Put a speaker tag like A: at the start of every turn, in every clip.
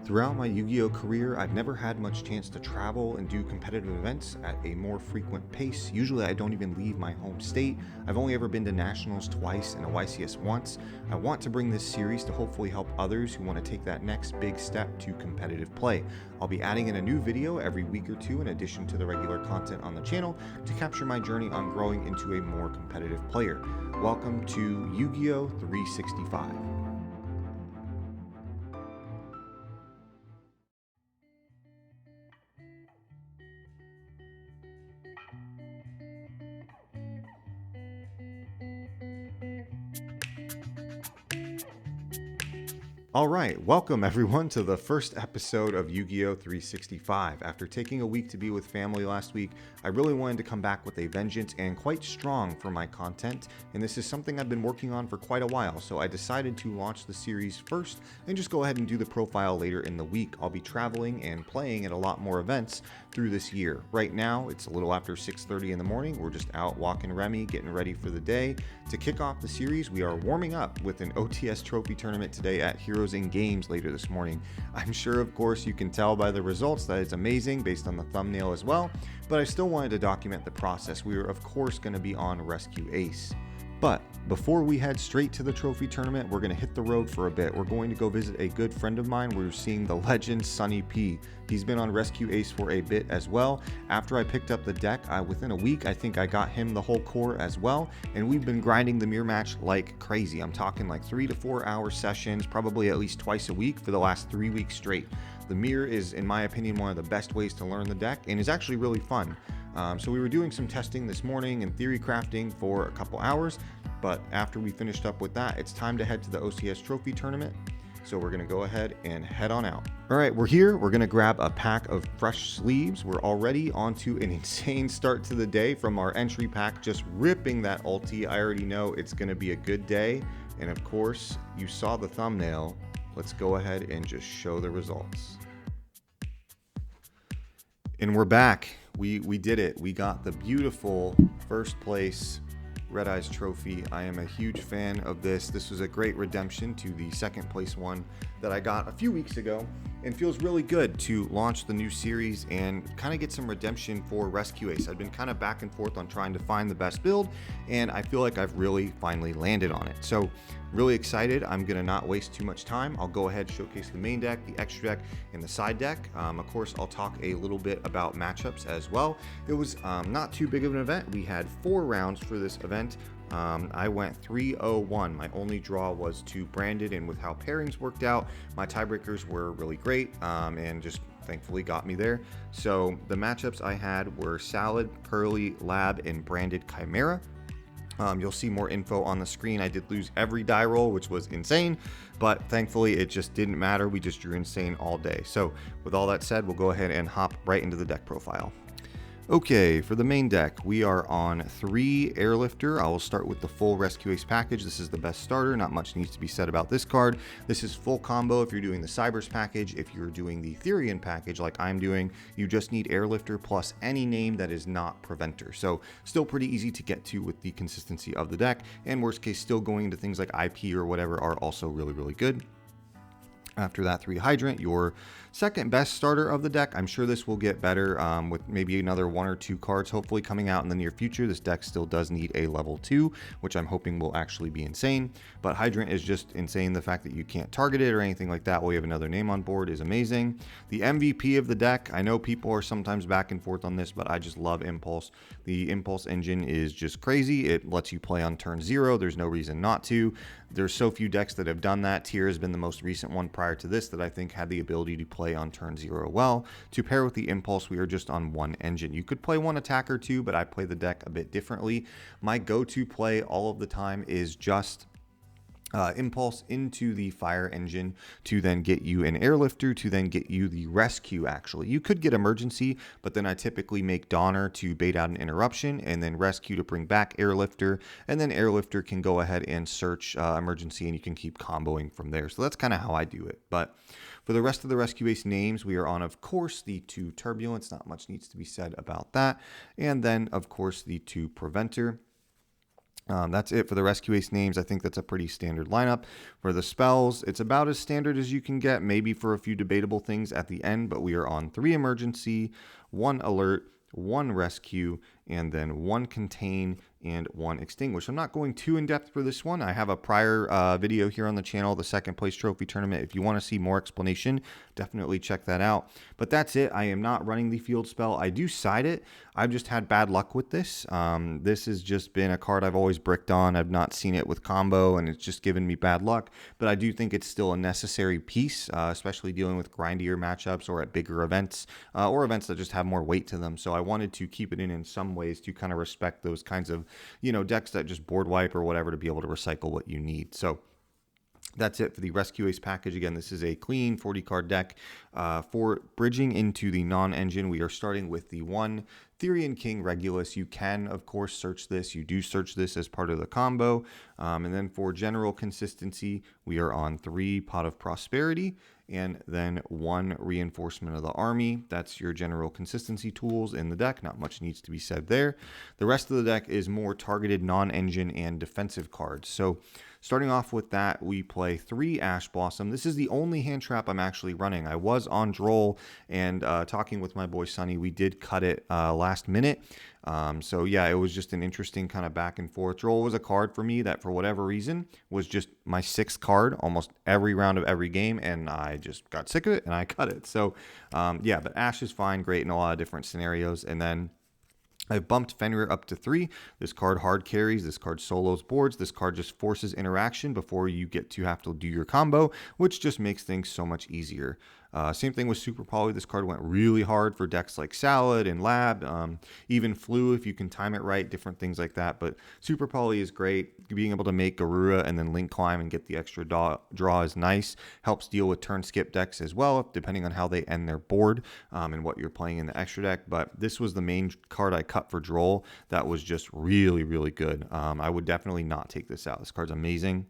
A: Throughout my Yu-Gi-Oh career, I've never had much chance to travel and do competitive events at a more frequent pace. Usually I don't even leave my home state. I've only ever been to Nationals twice and a YCS once. I want to bring this series to hopefully help others who want to take that next big step to competitive play. I'll be adding in a new video every week or two in addition to the regular content on the channel to capture my journey on growing into a more competitive player. Welcome to Yu-Gi-Oh 365. Alright, welcome everyone to the first episode of Yu-Gi-Oh 365. After taking a week to be with family last week, I really wanted to come back with a vengeance and quite strong for my content, and this is something I've been working on for quite a while, so I decided to launch the series first and just go ahead and do the profile later in the week. I'll be traveling and playing at a lot more events through this year. Right now, it's a little after 6:30 in the morning. We're just out walking Remy, getting ready for the day. To kick off the series, we are warming up with an OTS trophy tournament today at Heroes in Games later this morning. I'm sure, of course, you can tell by the results that it's amazing based on the thumbnail as well, but I still wanted to document the process. We are, of course, going to be on Rescue Ace. But before we head straight to the trophy tournament, we're going to hit the road for a bit. We're going to go visit a good friend of mine. We're seeing the legend Sunny P. He's been on Rescue Ace for a bit as well. After I picked up the deck, within a week, I think I got him the whole core as well. And we've been grinding the mirror match like crazy. I'm talking like 3 to 4 hour sessions, probably at least twice a week for the last 3 weeks straight. The mirror is, in my opinion, one of the best ways to learn the deck and is actually really fun. So we were doing some testing this morning and theory crafting for a couple hours, but after we finished up with that, it's time to head to the OCS trophy tournament. So we're going to go ahead and head on out. All right, we're here. We're going to grab a pack of fresh sleeves. We're already onto an insane start to the day from our entry pack, just ripping that ulti. I already know it's going to be a good day. And of course, you saw the thumbnail. Let's go ahead and just show the results. And we're back. We did it. We got the beautiful first place Red Eyes trophy. I am a huge fan of this. This was a great redemption to the second place one that I got a few weeks ago, and feels really good to launch the new series and kind of get some redemption for Rescue Ace. I've been kind of back and forth on trying to find the best build, and I feel like I've really finally landed on it. So really excited. I'm gonna not waste too much time. I'll go ahead, showcase the main deck, the extra deck, and the side deck. Of course, I'll talk a little bit about matchups as well. It was not too big of an event. We had 4 rounds for this event. I went 3-0-1. My only draw was to Branded, and with how pairings worked out, my tiebreakers were really great and just thankfully got me there. So the matchups I had were Salad, Pearly, Lab, and Branded Chimera. You'll see more info on the screen. I did lose every die roll, which was insane, but thankfully it just didn't matter. We just drew insane all day. So with all that said, we'll go ahead and hop right into the deck profile. Okay, for the main deck, we are on 3 Airlifter. I will start with the full Rescue Ace package. This is the best starter. Not much needs to be said about this card. This is full combo if you're doing the Cybers package. If you're doing the Therian package like I'm doing, you just need Airlifter plus any name that is not Preventer. So still pretty easy to get to with the consistency of the deck, and worst case, still going into things like IP or whatever are also really, really good. After that, 3 Hydrant, your second best starter of the deck. I'm sure this will get better with maybe another 1 or 2 cards hopefully coming out in the near future. This deck still does need a level 2, which I'm hoping will actually be insane. But Hydrant is just insane. The fact that you can't target it or anything like that while you have another name on board is amazing. The MVP of the deck, I know people are sometimes back and forth on this, but I just love Impulse. The Impulse engine is just crazy. It lets you play on turn 0. There's no reason not to. There's so few decks that have done that. Tier has been the most recent one prior to this that I think had the ability to play on turn 0 well. To pair with the Impulse, we are just on 1 engine. You could play 1 attacker too, but I play the deck a bit differently. My go-to play all of the time is just Impulse into the Fire engine to then get you an Airlifter to then get you the Rescue. Actually, you could get Emergency, but then I typically make Donner to bait out an interruption, and then Rescue to bring back Airlifter, and then Airlifter can go ahead and search Emergency, and you can keep comboing from there. So that's kind of how I do it. But for the rest of the Rescue Ace names, we are on, of course, the 2 Turbulence. Not much needs to be said about that. And then, of course, the 2 Preventer. That's it for the Rescue Ace names. I think that's a pretty standard lineup. For the spells, it's about as standard as you can get, maybe for a few debatable things at the end, but we are on 3 emergency, 1 alert, 1 rescue, and then 1 contain and 1 extinguish. I'm not going too in depth for this one. I have a prior video here on the channel, the second place trophy tournament. If you want to see more explanation, definitely check that out. But that's it. I am not running the field spell. I do side it. I've just had bad luck with this. This has just been a card I've always bricked on. I've not seen it with combo, and it's just given me bad luck. But I do think it's still a necessary piece, especially dealing with grindier matchups or at bigger events, or events that just have more weight to them. So I wanted to keep it in some ways to kind of respect those kinds of, decks that just board wipe or whatever to be able to recycle what you need. So that's it for the Rescue Ace package. Again, this is a clean 40 card deck. For bridging into the non-engine, we are starting with the 1 Therian King Regulus. You can, of course, search this. You do search this as part of the combo. And then for general consistency, we are on 3 Pot of Prosperity and then 1 Reinforcement of the Army. That's your general consistency tools in the deck. Not much needs to be said there. The rest of the deck is more targeted non-engine and defensive cards. So starting off with that, we play 3 Ash Blossom. This is the only hand trap I'm actually running. I was on Droll and talking with my boy Sonny. We did cut it last minute. So yeah, it was just an interesting kind of back and forth. Droll was a card for me that for whatever reason was just my 6th card almost every round of every game, and I just got sick of it and I cut it. So yeah, but Ash is fine, great in a lot of different scenarios. And then I've bumped Fenrir up to 3. This card hard carries. This card solos boards. This card just forces interaction before you get to have to do your combo, which just makes things so much easier. Same thing with Super Poly. This card went really hard for decks like Salad and Lab, even Flu if you can time it right, different things like that. But Super Poly is great. Being able to make Garura and then Link Climb and get the extra draw is nice. Helps deal with turn skip decks as well, depending on how they end their board and what you're playing in the extra deck. But this was the main card I cut for Droll that was just really, really good. I would definitely not take this out. This card's amazing.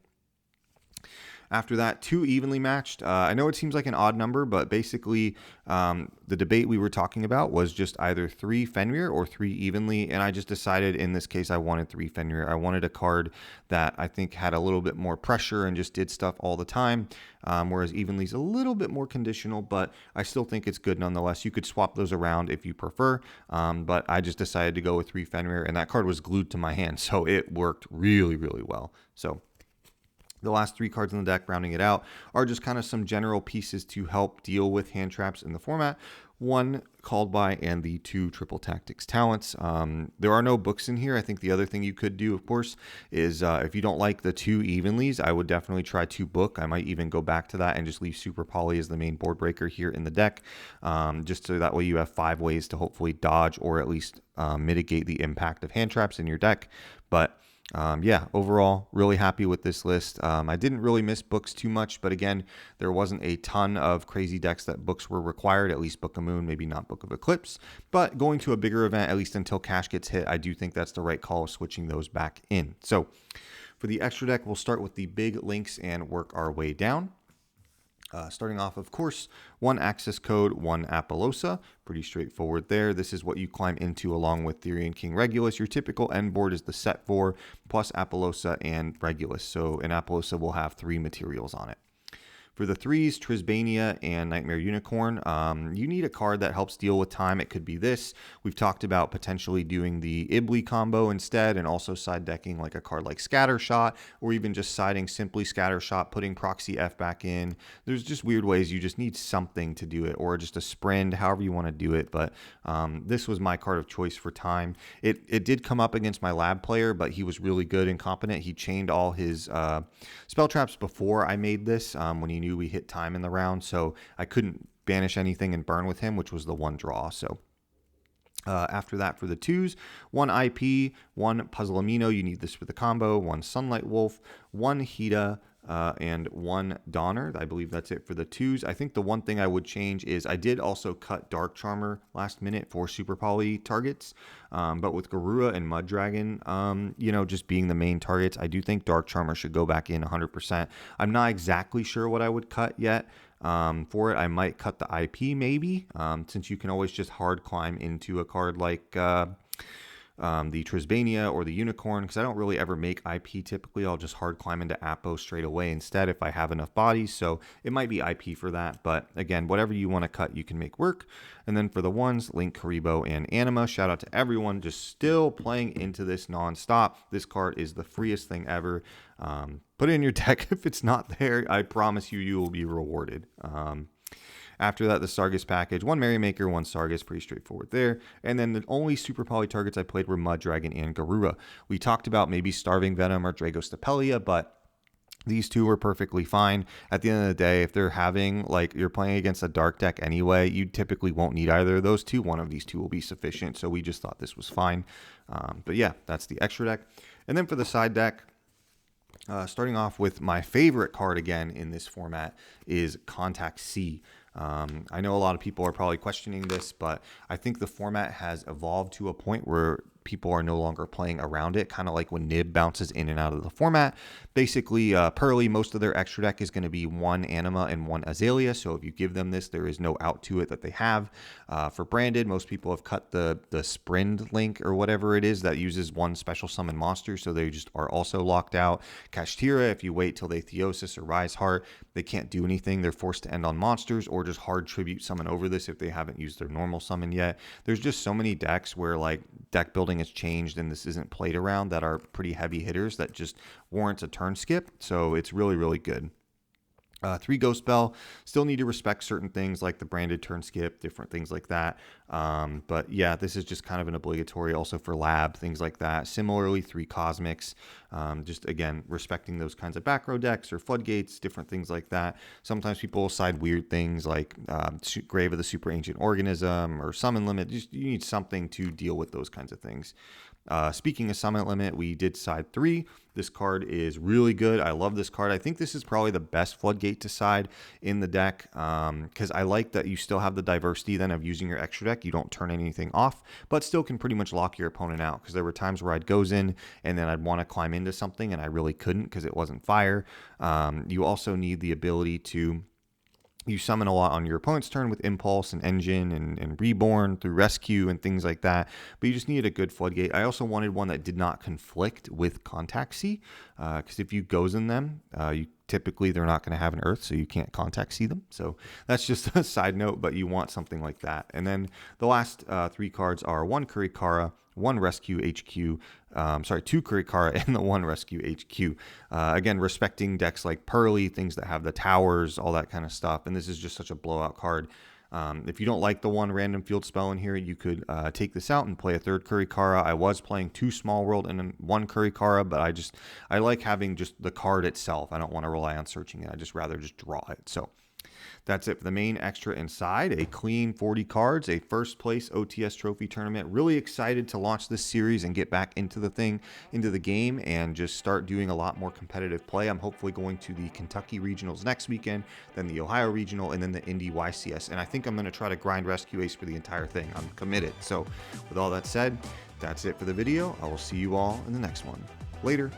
A: After that, 2 evenly matched. I know it seems like an odd number, but basically the debate we were talking about was just either 3 Fenrir or 3 evenly, and I just decided in this case I wanted 3 Fenrir. I wanted a card that I think had a little bit more pressure and just did stuff all the time, whereas evenly's a little bit more conditional, but I still think it's good nonetheless. You could swap those around if you prefer, but I just decided to go with 3 Fenrir, and that card was glued to my hand, so it worked really, really well. So the last 3 cards in the deck, rounding it out, are just kind of some general pieces to help deal with hand traps in the format. 1 Called By and the 2 Triple Tactics Talents. There are no books in here. I think the other thing you could do, of course, is if you don't like the 2 evenlies, I would definitely try 2 book. I might even go back to that and just leave Super Poly as the main board breaker here in the deck, just so that way you have 5 ways to hopefully dodge or at least mitigate the impact of hand traps in your deck. But yeah, overall, really happy with this list. I didn't really miss books too much, but again, there wasn't a ton of crazy decks that books were required, at least Book of Moon, maybe not Book of Eclipse. But going to a bigger event, at least until cash gets hit, I do think that's the right call of switching those back in. So for the extra deck, we'll start with the big links and work our way down. Starting off, of course, 1 access code, 1 Apollosa. Pretty straightforward there. This is what you climb into along with Therian King Regulus. Your typical end board is the set 4 plus Apollosa and Regulus. So an Apollosa will have 3 materials on it. For the 3s, Trisbania and Nightmare Unicorn, you need a card that helps deal with time. It could be this. We've talked about potentially doing the Ibli combo instead, and also side decking like a card like Scattershot, or even just siding simply Scattershot, putting Proxy F back in. There's just weird ways you just need something to do it, or just a Sprint, however you want to do it. But this was my card of choice for time. It did come up against my Lab player, but he was really good and competent. He chained all his spell traps before I made this when he knew we hit time in the round, so I couldn't banish anything and burn with him, which was the 1 draw. So after that, for the 2s, 1 IP, 1 Puzzle Amino, you need this for the combo, 1 Sunlight Wolf, 1 Hida, and 1 Donner. I believe that's it for the 2s. I think the one thing I would change is I did also cut Dark Charmer last minute for Super Poly targets, but with Garura and Mud Dragon, just being the main targets, I do think Dark Charmer should go back in 100%. I'm not exactly sure what I would cut yet. For it, I might cut the IP maybe, since you can always just hard climb into a card like the Trisbania or the Unicorn, because I don't really ever make IP typically. I'll just hard climb into Apo straight away instead if I have enough bodies. So it might be IP for that. But again, whatever you want to cut, you can make work. And then for the ones, Link, Karibo, and Anima. Shout out to everyone just still playing into this nonstop. This card is the freest thing ever. Put it in your deck. If it's not there, I promise you, you will be rewarded. After that, the Sargus package, 1 Merrymaker, 1 Sargus, pretty straightforward there. And then the only Super Poly targets I played were Mud Dragon and Garura. We talked about maybe Starving Venom or Dragostapelia, but these two were perfectly fine. At the end of the day, if they're having, like, you're playing against a dark deck anyway, you typically won't need either of those two. One of these two will be sufficient, so we just thought this was fine. But yeah, that's the extra deck. And then for the side deck, starting off with my favorite card again in this format is Contact C. I know a lot of people are probably questioning this, but I think the format has evolved to a point where people are no longer playing around it, kind of like when Nib bounces in and out of the format. Basically, Pearly, most of their extra deck is going to be 1 Anima and 1 Azalea, so if you give them this, there is no out to it that they have. For Branded, most people have cut the Sprind link or whatever it is that uses 1 special summon monster, so they just are also locked out. Kashtira, if you wait till they Theosis or Rise Heart, they can't do anything. They're forced to end on monsters or just hard tribute summon over this if they haven't used their normal summon yet. There's just so many decks where like deck building has changed and this isn't played around that are pretty heavy hitters that just warrants a turn skip. So it's really, really good. 3 Ghost Bell, still need to respect certain things like the branded turn skip, different things like that. But yeah, this is just kind of an obligatory also for lab, things like that. Similarly, 3 Cosmics, just again, respecting those kinds of back row decks or floodgates, different things like that. Sometimes people will side weird things like Grave of the Super Ancient Organism or Summon Limit. Just you need something to deal with those kinds of things. Speaking of Summon Limit, we did side 3. This card is really good. I love this card. I think this is probably the best floodgate to side in the deck because I like that you still have the diversity then of using your extra deck. You don't turn anything off, but still can pretty much lock your opponent out because there were times where I'd goes in and then I'd want to climb into something and I really couldn't because it wasn't fire. You also need the ability to you summon a lot on your opponent's turn with Impulse and Engine and Reborn through Rescue and things like that. But you just needed a good floodgate. I also wanted one that did not conflict with Contact C, because if you goes in them, typically they're not going to have an Earth, so you can't Contact C them. So that's just a side note, but you want something like that. And then the last 3 cards are 1 Kurikara, 1 Rescue HQ, 2 Kurikara and the 1 Rescue HQ. Again, respecting decks like Pearly, things that have the towers, all that kind of stuff. And this is just such a blowout card. If you don't like the 1 random field spell in here, you could take this out and play a 3rd Kurikara. I was playing 2 Small World and 1 Kurikara, but I like having just the card itself. I don't want to rely on searching it. I just rather just draw it. So that's it for the main extra inside. A clean 40 cards, a first place OTS trophy tournament. Really excited to launch this series and get back into the game and just start doing a lot more competitive play. I'm hopefully going to the Kentucky Regionals next weekend, then the Ohio Regional, and then the Indy YCS. And I think I'm going to try to grind Rescue Ace for the entire thing. I'm committed. So with all that said, that's it for the video. I will see you all in the next one. Later.